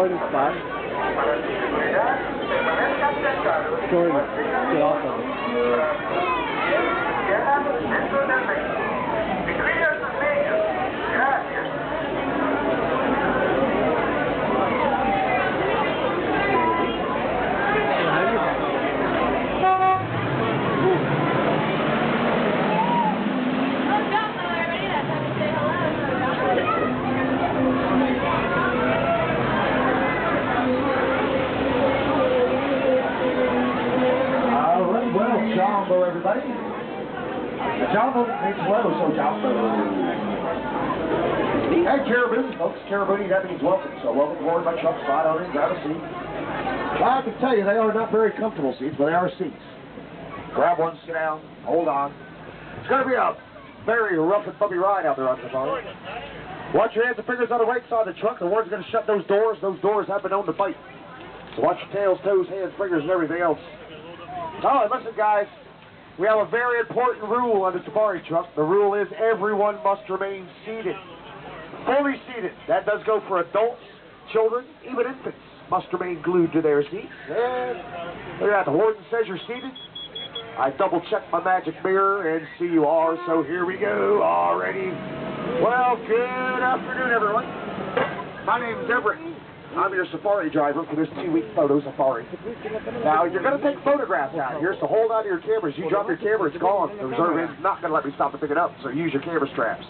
recording spot. Jordan, get off of it. Jumbo, everybody. Jumbo means hello, so Jumbo. Hey, Caribou, folks, Caribou, that means welcome. So welcome aboard my truck, slide on in, grab a seat. Well, I can tell you, they are not very comfortable seats, but they are seats. Grab one, sit down, hold on. It's going to be a very rough and bumpy ride out there on safari. Watch your hands and fingers on the right side of the truck. The Lord's going to shut those doors. Those doors have been known to bite. So watch your tails, toes, hands, fingers, and everything else. Oh, and listen, guys, we have a very important rule on the safari truck. The rule is everyone must remain seated, fully seated. That does go for adults, children, even infants must remain glued to their seats. And look at that, the warden says you're seated. I double-checked my magic mirror and see you are, so here we go already. Well, good afternoon, everyone. My name's Everett. I'm your safari driver for this 2-week photo safari. Now, you're going to take photographs out here, so hold on to your cameras. You drop your camera, it's gone. The reserve is not going to let me stop and pick it up, so use your camera straps.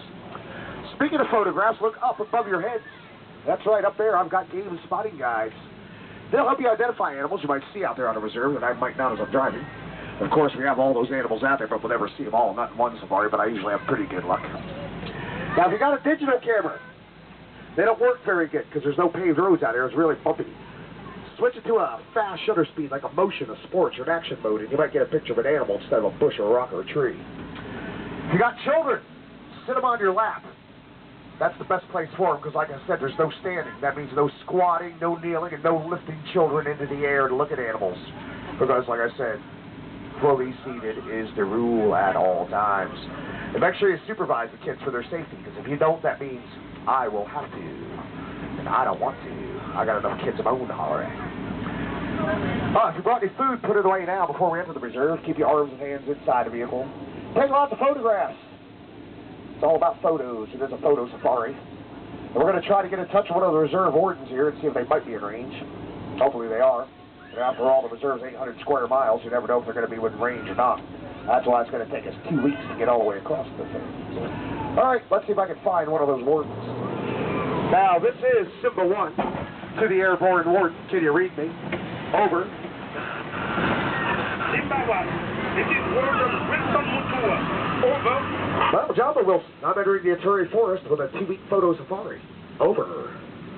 Speaking of photographs, look up above your heads. That's right, up there, I've got game spotting guides. They'll help you identify animals you might see out there on the reserve that I might not as I'm driving. Of course, we have all those animals out there, but we'll never see them all. Not in one safari, but I usually have pretty good luck. Now, if you got a digital camera, they don't work very good because there's no paved roads out there. It's really bumpy. Switch it to a fast shutter speed like a motion, a sports, or an action mode, and you might get a picture of an animal instead of a bush or a rock or a tree. If you got children, sit them on your lap. That's the best place for them because, like I said, there's no standing. That means no squatting, no kneeling, and no lifting children into the air to look at animals. Because, like I said, fully seated is the rule at all times. And make sure you supervise the kids for their safety because if you don't, that means I will have to, and I don't want to. I got enough kids of my own to holler at. If you brought any food, put it away now before we enter the reserve. Keep your arms and hands inside the vehicle. Take lots of photographs. It's all about photos. It is a photo safari. And we're going to try to get in touch with one of the reserve wardens here and see if they might be in range. Hopefully they are. And after all, the reserve's 800 square miles. You never know if they're going to be within range or not. That's why it's going to take us 2 weeks to get all the way across the thing. All right, let's see if I can find one of those wardens. Now, this is Simba 1 to the airborne warden. Can you read me? Over. Simba 1, this is Warden Wilson Mutua. Over. Well, Jumbo Wilson, I'm entering the Aturi Forest with a 2-week photo safari. Over.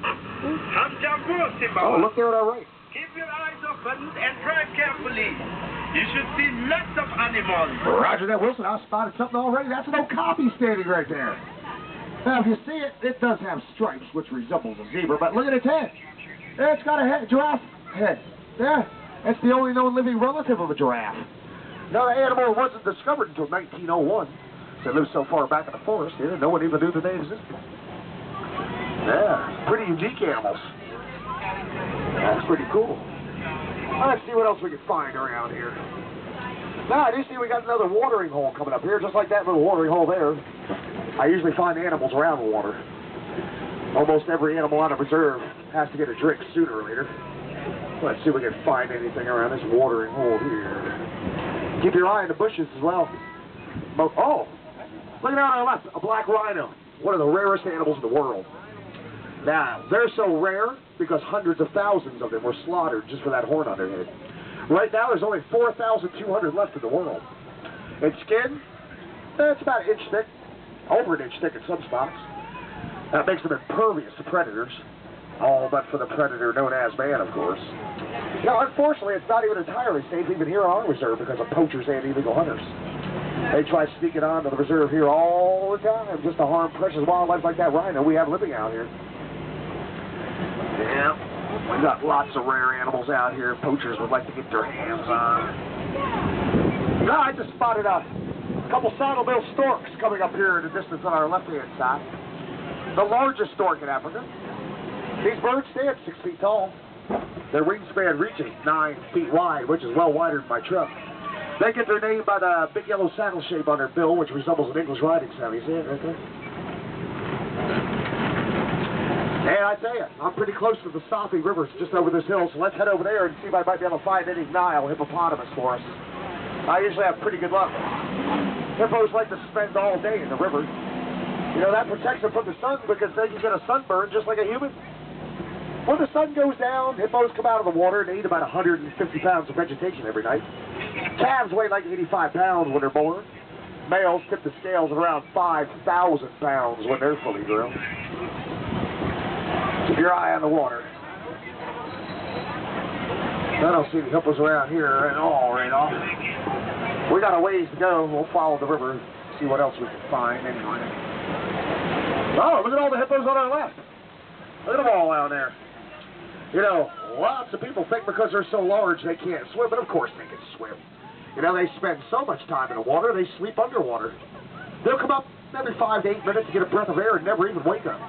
I'm Jumbo, Simba 1. Oh, look there on our right. Keep your eyes open and drive carefully. You should see lots of animals. Roger that, Wilson. I spotted something already. That's an okapi standing right there. Now, if you see it, it does have stripes, which resembles a zebra, but look at its head. There, it's got a head, giraffe head. There. That's the only known living relative of a giraffe. Now, the animal wasn't discovered until 1901. They lived so far back in the forest here, no one even knew that they existed. Yeah, pretty unique animals. That's pretty cool. Let's see what else we can find around here. Now, I do see we got another watering hole coming up here, just like that little watering hole there. I usually find animals around the water. Almost every animal on a reserve has to get a drink sooner or later. Let's see if we can find anything around this watering hole here. Keep your eye on the bushes as well. Oh, look at on our left, a black rhino. One of the rarest animals in the world. Now, they're so rare because hundreds of thousands of them were slaughtered just for that horn on their head. Right now, there's only 4,200 left in the world. And skin, it's about an inch thick, over an inch thick in some spots. That makes them impervious to predators. All but for the predator known as man, of course. Now, unfortunately, it's not even entirely safe even here on our reserve because of poachers and illegal hunters. They try sneaking onto the reserve here all the time just to harm precious wildlife like that rhino we have living out here. Yeah, we got lots of rare animals out here poachers would like to get their hands on. Now, I just spotted a couple saddle-bill storks coming up here in the distance on our left-hand side. The largest stork in Africa. These birds stand 6 feet tall. Their wingspan reaches 9 feet wide, which is well wider than my truck. They get their name by the big yellow saddle shape on their bill, which resembles an English riding saddle. You see it right there? And I tell you, I'm pretty close to the Safi River. It's just over this hill, so let's head over there and see if I might be able to find any Nile hippopotamus for us. I usually have pretty good luck. Hippos like to spend all day in the river. You know, that protects them from the sun because they can get a sunburn just like a human. When the sun goes down, hippos come out of the water and they eat about 150 pounds of vegetation every night. Calves weigh like 85 pounds when they're born. Males tip the scales at around 5,000 pounds when they're fully grown. Keep your eye on the water. I don't see any hippos around here at all right now. We got a ways to go. We'll follow the river, see what else we can find anyway. Oh, look at all the hippos on our left. Look at them all down there. You know, lots of people think because they're so large they can't swim, but of course they can swim. You know, they spend so much time in the water, they sleep underwater. They'll come up every 5 to 8 minutes to get a breath of air and never even wake up.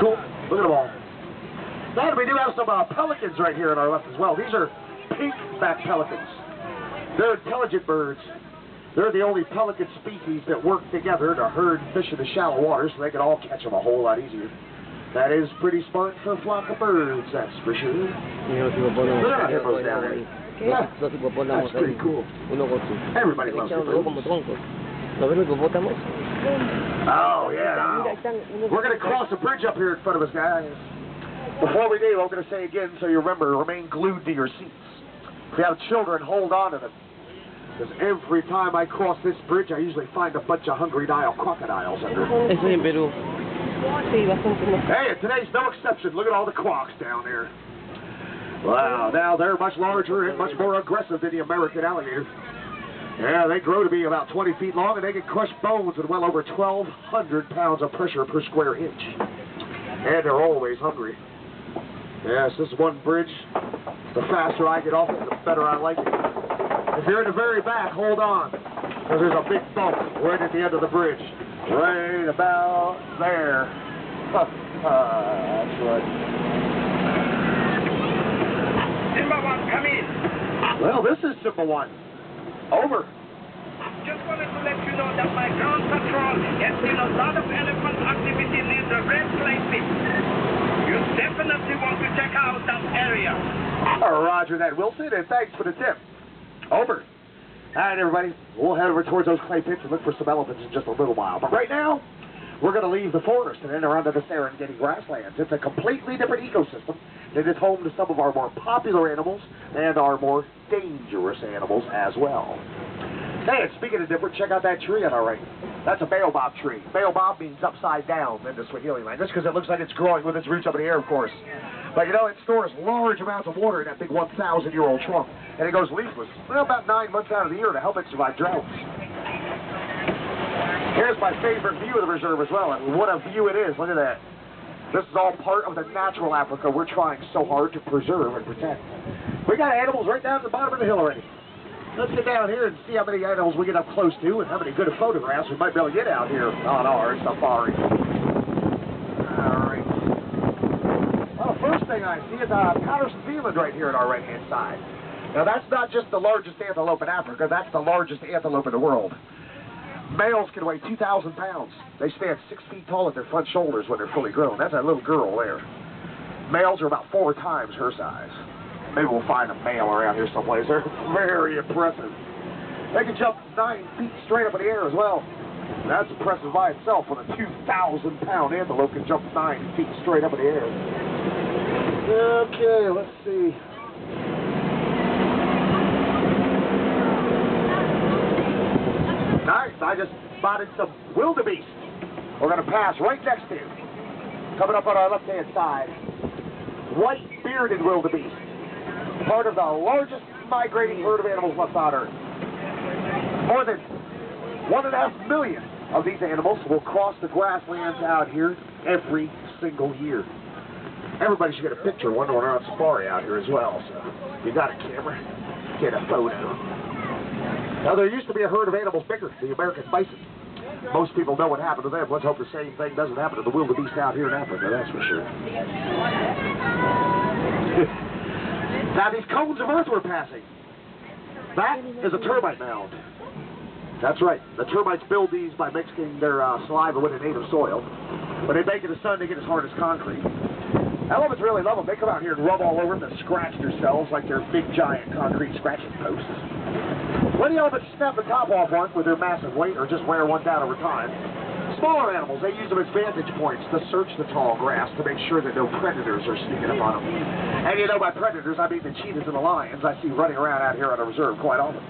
Cool. Look at them all. And we do have some pelicans right here on our left as well. These are pink-backed pelicans. They're intelligent birds. They're the only pelican species that work together to herd fish in the shallow water so they can all catch them a whole lot easier. That is pretty smart for a flock of birds, that's for sure. Look at hippos down there. Yeah, that's pretty cool. Everybody loves hippos. Oh, yeah. We're going to cross a bridge up here in front of us, guys. Before we do, I'm going to say again so you remember, remain glued to your seats. If you have children, hold on to them. Because every time I cross this bridge, I usually find a bunch of hungry Nile crocodiles under it. Hey, today's no exception. Look at all the crocs down there. Wow, now they're much larger and much more aggressive than the American alligator. Yeah, they grow to be about 20 feet long, and they can crush bones with well over 1,200 pounds of pressure per square inch. And they're always hungry. Yes, this is one bridge. The faster I get off it, the better I like it. If you're in the very back, hold on, because there's a big bump right at the end of the bridge. Right about there. That's right. Simba 1, come in. Well, this is Simba 1. Over. Just wanted to let you know that my ground patrol has seen a lot of elephant activity near the red clay pit. You definitely want to check out that area. Roger that, Wilson, and thanks for the tip. Over. All right, everybody, we'll head over towards those clay pits and look for some elephants in just a little while. But right now, we're going to leave the forest and enter onto the Serengeti grasslands. It's a completely different ecosystem. It is home to some of our more popular animals and our more dangerous animals as well. Hey, and speaking of different, check out that tree on our right. That's a baobab tree. Baobab means upside down in the Swahili language because it looks like it's growing with its roots up in the air, of course. But, you know, it stores large amounts of water in that big 1,000-year-old trunk, and it goes leafless, well, about 9 months out of the year to help it survive droughts. Here's my favorite view of the reserve as well, and what a view it is. Look at that. This is all part of the natural Africa we're trying so hard to preserve and protect. We got animals right down at the bottom of the hill already. Let's get down here and see how many animals we get up close to and how many good photographs we might be able to get out here on our safari. All right. Well, the first thing I see is Patterson Zealand right here on our right-hand side. Now, that's not just the largest antelope in Africa. That's the largest antelope in the world. Males can weigh 2,000 pounds. They stand 6 feet tall at their front shoulders when they're fully grown. That's a little girl there. Males are about 4 times her size. Maybe we'll find a male around here someplace. They're very impressive. They can jump 9 feet straight up in the air as well. That's impressive by itself when a 2,000-pound antelope can jump 9 feet straight up in the air. Okay, let's see. Nice, I just spotted some wildebeest. We're going to pass right next to you. Coming up on our left-hand side. White bearded wildebeest. Part of the largest migrating herd of animals left on Earth. More than 1.5 million of these animals will cross the grasslands out here every single year. Everybody should get a picture when we're on safari out here as well. So if you got a camera, get a photo. Now, there used to be a herd of animals bigger, the American bison. Most people know what happened to them. Let's hope the same thing doesn't happen to the wildebeest out here in Africa, that's for sure. Now, these cones of earth we're passing, that is a termite mound. That's right. The termites build these by mixing their saliva with a native soil. When they bake in the sun, they get as hard as concrete. Elephants really love them. They come out here and rub all over them and scratch themselves like they're big, giant concrete scratching posts. When the elephants snap the top off one with their massive weight or just wear one down over time, smaller animals, they use them as vantage points to search the tall grass to make sure that no predators are sneaking up on them. And you know by predators, I mean the cheetahs and the lions I see running around out here on the reserve quite often.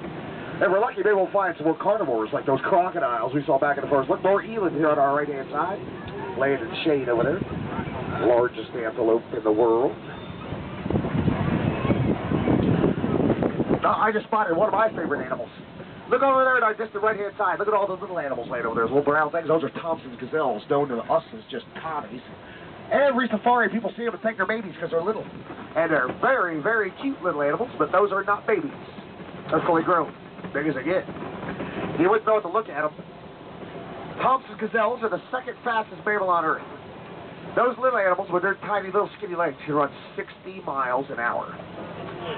If we're lucky, maybe we'll find some more carnivores like those crocodiles we saw back in the forest. Look, more eland here on our right-hand side, laying in the shade over there. Largest antelope in the world. I just spotted one of my favorite animals. Look over there on our distant right-hand side. Look at all those little animals laying over there. Those little brown things. Those are Thompson's gazelles, known to us as just commies. Every safari, people see them and take their babies because they're little. And they're very, very cute little animals, but those are not babies. They're fully grown. Big as they get. You wouldn't know what to look at them. Thompson's gazelles are the second fastest mammal on Earth. Those little animals with their tiny little skinny legs can run 60 miles an hour.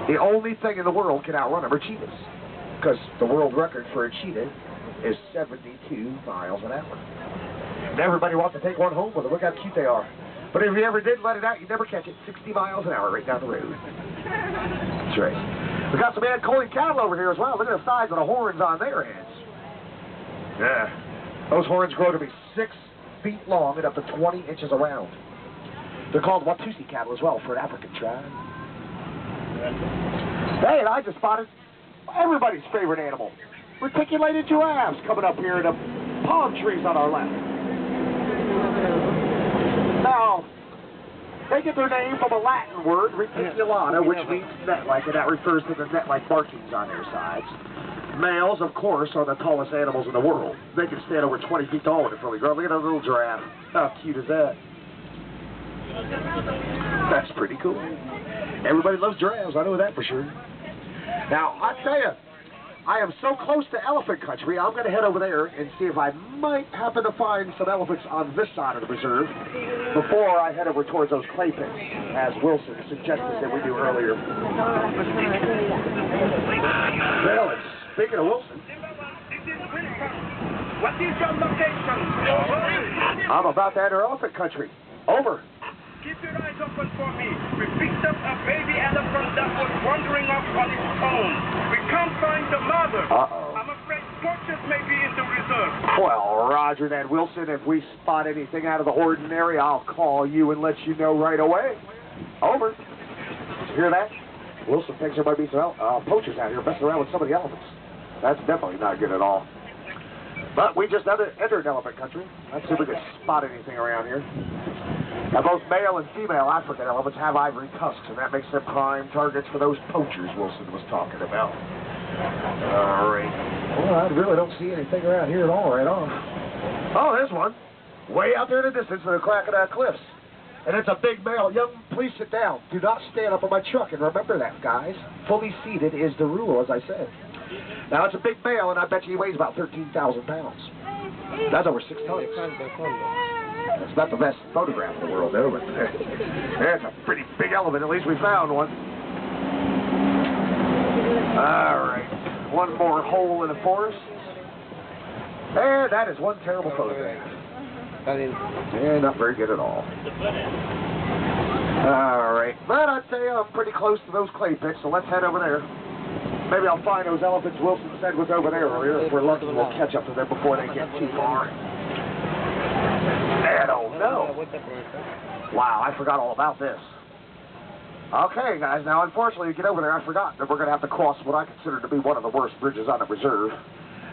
The only thing in the world can outrun them are cheetahs, because the world record for a cheetah is 72 miles an hour. And everybody wants to take one home with them. Look how cute they are. But if you ever did let it out, you'd never catch it. 60 miles an hour right down the road. That's right. We got some Anatolian cattle over here as well. Look at the size of the horns on their heads. Yeah. Those horns grow to be 6 feet long and up to 20 inches around. They're called Watusi cattle as well for an African tribe. Hey, and I just spotted everybody's favorite animal. Reticulated giraffes coming up here in the palm trees on our left. Now, they get their name from a Latin word, reticulata, which means net-like, and that refers to the net-like markings on their sides. Males, of course, are the tallest animals in the world. They can stand over 20 feet tall when they're fully grown. Look at that little giraffe. How cute is that? That's pretty cool. Everybody loves giraffes. I know that for sure. Now, I tell you, I am so close to elephant country, I'm going to head over there and see if I might happen to find some elephants on this side of the reserve before I head over towards those clay pits, as Wilson suggested that we do earlier. Well, and speaking of Wilson, What is your location? I'm about to enter elephant country. Over. Keep your eyes open for me. We picked up a baby elephant that was wandering off on its own. We can't find the mother. Uh-oh. I'm afraid torches may be in the reserve. Well, roger that, Wilson. If we spot anything out of the ordinary, I'll call you and let you know right away. Over. Did you hear that? Wilson thinks there might be some poachers out here messing around with some of the elephants. That's definitely not good at all. But we just entered elephant country. Let's see if we can spot anything around here. Now, both male and female African elephants have ivory tusks, and that makes them prime targets for those poachers Wilson was talking about. All right. Well, I really don't see anything around here at all right on. Oh, there's one. Way out there in the distance in the Crocodile Cliffs. And it's a big male. Young, please sit down. Do not stand up on my truck, and remember that, guys. Fully seated is the rule, as I said. Now, it's a big male, and I bet you he weighs about 13,000 pounds. That's over 6 tons. It's not the best photograph in the world, though, but it's a pretty big elephant. At least we found one. All right. One more hole in the forest. And that is one terrible photograph. Yeah, not very good at all. All right. But I'd say I'm pretty close to those clay pits, so let's head over there. Maybe I'll find those elephants Wilson said was over there earlier. If we're lucky, we'll catch up to them before they get too far. I don't know. Wow, I forgot all about this. Okay, guys, now unfortunately to get over there, I forgot that we're going to have to cross what I consider to be one of the worst bridges on the reserve.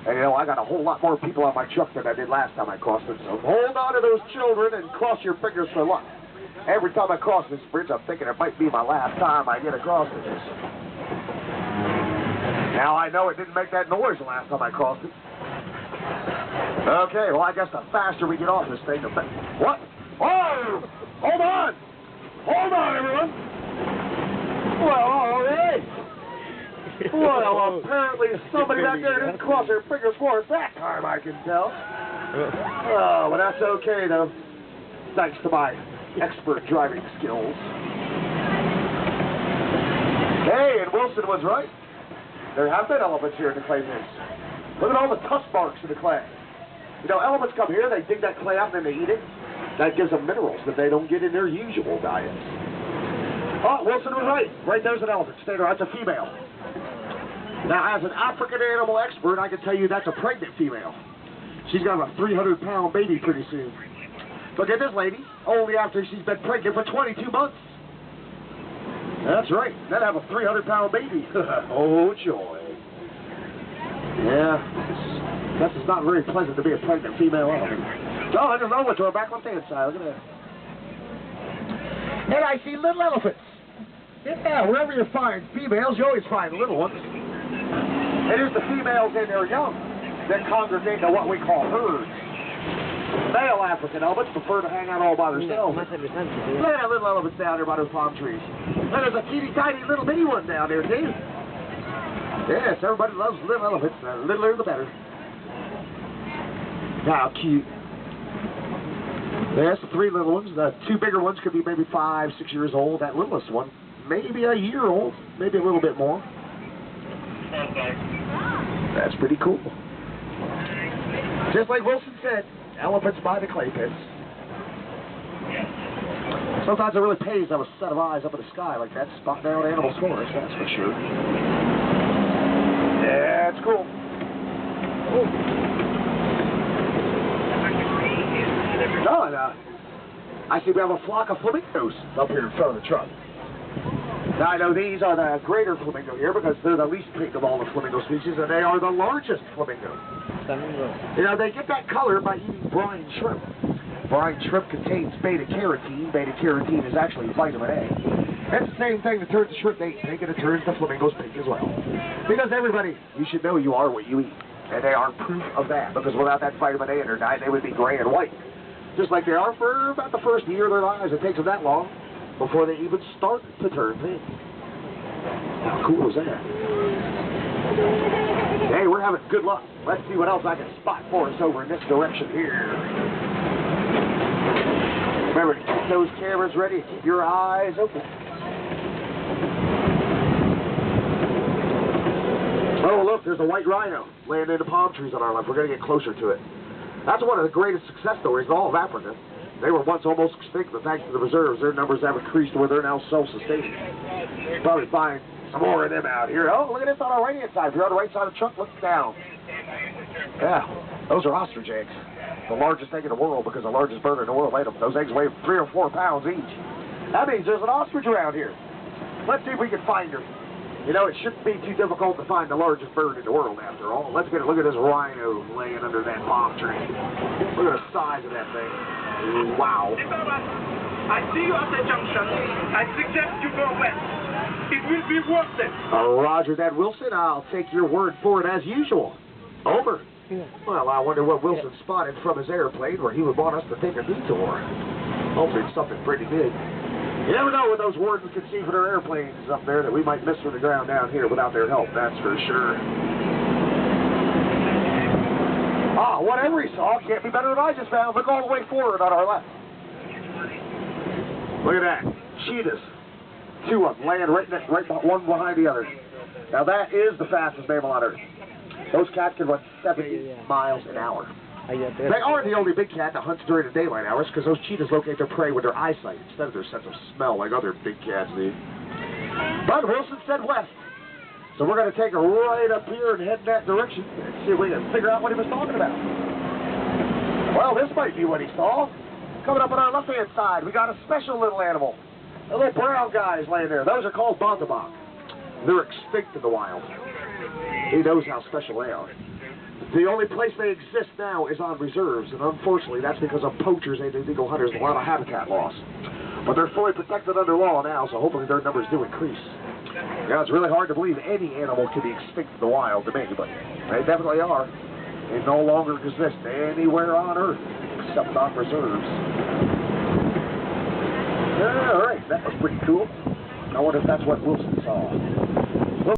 And, you know, I got a whole lot more people on my truck than I did last time I crossed it, so hold on to those children and cross your fingers for luck. Every time I cross this bridge, I'm thinking it might be my last time I get across this. Now, I know it didn't make that noise the last time I crossed it. Okay, well, I guess the faster we get off this thing, the better. What? Oh! Hold on! Hold on, everyone! Well, all right. Well, apparently somebody back there didn't cross their fingers for us that time, I can tell. Oh, well, that's okay, though. Thanks to my expert driving skills. Hey, and Wilson was right. There have been elephants here in the clay pits. Look at all the tusk marks in the clay. You know, elephants come here, they dig that clay out, and then they eat it. That gives them minerals that they don't get in their usual diets. Oh, Wilson was right. Right there's an elephant. Stay there. That's a female. Now, as an African animal expert, I can tell you that's a pregnant female. She's going to have a 300-pound baby pretty soon. Look at this lady, only after she's been pregnant for 22 months. That's right. Then have a 300-pound baby. Oh, joy. Yeah, this is not very pleasant to be a pregnant female elephant. Oh, I don't know what's on her back left-hand side. Look at that. And I see little elephants. Yeah, wherever you find females, you always find little ones. It is the females and their young that congregate to what we call herds. Male African elephants prefer to hang out all by themselves. Look at that little elephants down there by those palm trees. And there's a teeny tiny little bitty one down there, too. Yes, everybody loves little elephants. The littler the better. How cute. There's the three little ones. The two bigger ones could be maybe 5, 6 years old. That littlest one, maybe a year old, maybe a little bit more. That's pretty cool. Just like Wilson said, elephants by the clay pits. Sometimes it really pays to have a set of eyes up in the sky like that, spot down animal scores, that's for sure. Yeah, it's cool. Oh, and I see we have a flock of flamingos up here in front of the truck. Now, I know these are the greater flamingo here because they're the least pink of all the flamingo species, and they are the largest flamingo. You know, they get that color by eating brine shrimp. Brine shrimp contains beta-carotene. Beta-carotene is actually vitamin A. It's the same thing that turns the shrimp pink, and it turns the flamingos pink as well. Because everybody, you should know you are what you eat. And they are proof of that, because without that vitamin A in their diet, they would be gray and white. Just like they are for about the first year of their lives. It takes them that long before they even start to turn pink. How cool is that? Hey, we're having good luck. Let's see what else I can spot for us over in this direction here. Remember to keep those cameras ready. Keep your eyes open. Oh, look, there's a white rhino laying in the palm trees on our left. We're going to get closer to it. That's one of the greatest success stories in all of Africa. They were once almost extinct, but thanks to the reserves, their numbers have increased to where they're now self-sustaining. Probably find some more of them out here. Oh, look at this on our right-hand side. If you're on the right side of the truck, look down. Yeah, those are ostrich eggs. The largest egg in the world because the largest bird in the world ate them. Those eggs weigh 3 or 4 pounds each. That means there's an ostrich around here. Let's see if we can find her. You know, it shouldn't be too difficult to find the largest bird in the world, after all. Let's get a look at this rhino laying under that palm tree. Look at the size of that thing. Wow. I see you at the junction. I suggest you go west. It will be worth it. Roger that, Wilson. I'll take your word for it as usual. Over. Yeah. Well, I wonder what Wilson spotted from his airplane where he would want us to take a detour. Hopefully it's something pretty big. You never know what those wardens can see from their airplanes up there that we might miss from the ground down here without their help, that's for sure. Ah, whatever he saw can't be better than I just found. Look all the way forward on our left. Look at that. Cheetahs. 2 of them laying right one behind the other. Now that is the fastest mammal on Earth. Those cats can run 70 miles an hour. They are the only big cat that hunts during the daylight hours because those cheetahs locate their prey with their eyesight instead of their sense of smell like other big cats do. But Wilson said west. So we're going to take a right up here and head in that direction and see if we can figure out what he was talking about. Well, this might be what he saw. Coming up on our left-hand side, we got a special little animal. The little brown guys laying there. Those are called bondabok. They're extinct in the wild. He knows how special they are. The only place they exist now is on reserves, and unfortunately that's because of poachers and illegal hunters, a lot of habitat loss. But they're fully protected under law now, so hopefully their numbers do increase. Yeah, it's really hard to believe any animal can be extinct in the wild to me, but they definitely are. They no longer exist anywhere on Earth except on reserves. All right, that was pretty cool. I wonder if that's what Wilson saw.